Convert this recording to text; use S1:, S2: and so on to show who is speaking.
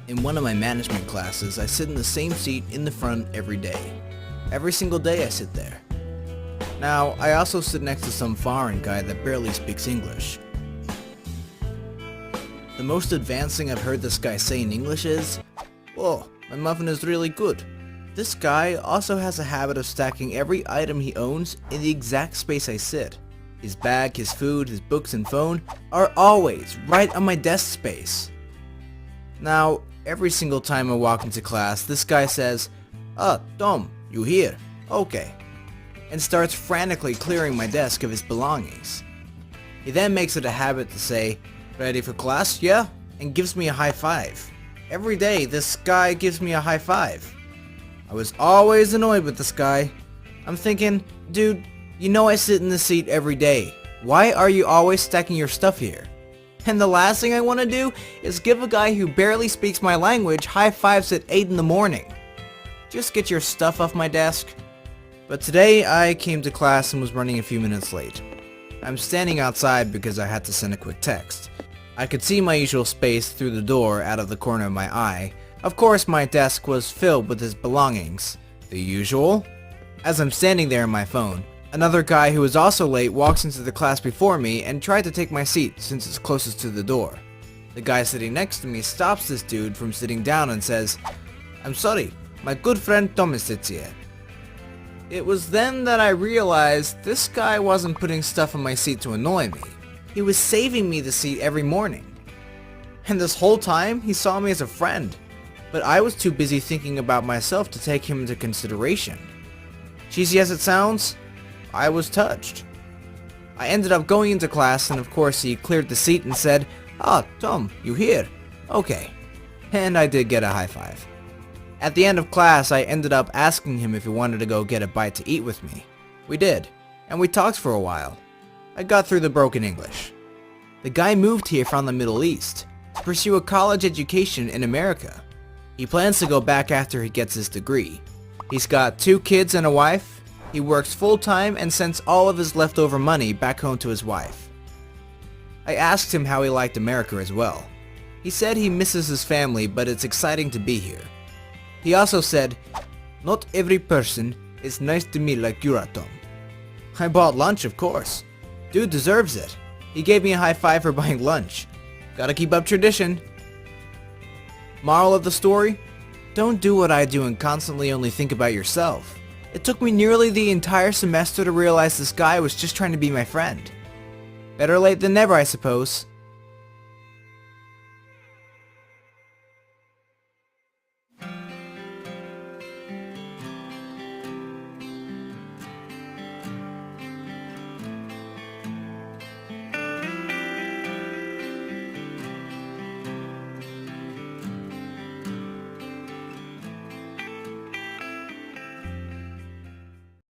S1: In one of my management classes, I sit in the same seat in the front every day. Every single day I sit there. Now, I also sit next to some foreign guy that barely speaks English. The most advanced thing I've heard this guy say in English is, "Oh, my muffin is really good." This guy also has a habit of stacking every item he owns in the exact space I sit. His bag, his food, his books and phone are always right on my desk space. Now, every single time I walk into class, this guy says, "Ah, Tom, you here? Okay," and starts frantically clearing my desk of his belongings. He then makes it a habit to say, "Ready for class? Yeah?" and gives me a high five. Every day, this guy gives me a high five. I was always annoyed with this guy. I'm thinking, dude, you know I sit in this seat every day. Why are you always stacking your stuff here? And the last thing I want to do is give a guy who barely speaks my language high fives at 8 in the morning. Just get your stuff off my desk. But today I came to class and was running a few minutes late. I'm standing outside because I had to send a quick text. I could see my usual space through the door out of the corner of my eye. Of course my desk was filled with his belongings. The usual. As I'm standing there on my phone, another guy who was also late walks into the class before me and tried to take my seat since it's closest to the door. The guy sitting next to me stops this dude from sitting down and says, "I'm sorry, my good friend Thomas sits here." It was then that I realized this guy wasn't putting stuff in my seat to annoy me. He was saving me the seat every morning. And this whole time, he saw me as a friend. But I was too busy thinking about myself to take him into consideration. Cheesy as it sounds, I was touched. I ended up going into class and of course he cleared the seat and said, "Ah, Tom, you here? Okay." And I did get a high five. At the end of class, I ended up asking him if he wanted to go get a bite to eat with me. We did, and we talked for a while. I got through the broken English. The guy moved here from the Middle East to pursue a college education in America. He plans to go back after he gets his degree. He's got 2 kids and a wife. He works full-time and sends all of his leftover money back home to his wife. I asked him how he liked America as well. He said he misses his family, but it's exciting to be here. He also said, "Not every person is nice to me like you are, Tom." I bought lunch, of course. Dude deserves it. He gave me a high five for buying lunch. Gotta keep up tradition. Moral of the story? Don't do what I do and constantly only think about yourself. It took me nearly the entire semester to realize this guy was just trying to be my friend. Better late than never, I suppose.